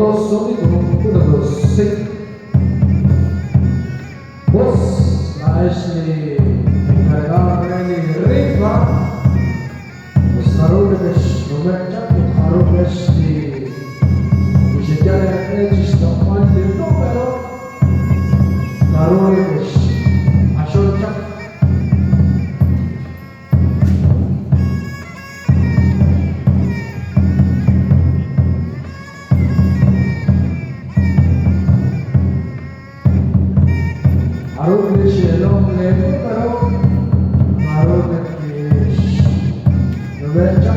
dos, sonido, 1, 2, sí. Vos, la Ashley, encargada de ritmo, los naroles, no me echan, los naroles, y se quieren hechos, no van de número, naroles, a soltar. Arundish long level pero Arundish Revecha.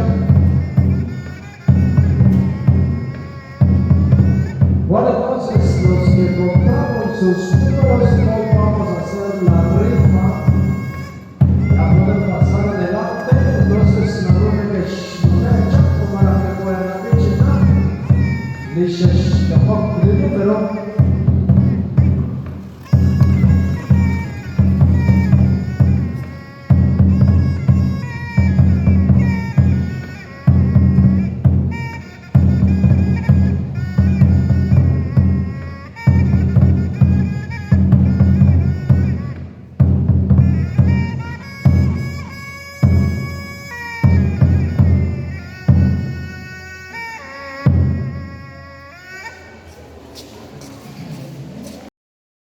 Bueno, entonces los que compramos sus números no vamos a hacer la rifa, la poder pasar adelante. Entonces Arundish Revecha como la que pueden visitar. Dices que poco de número.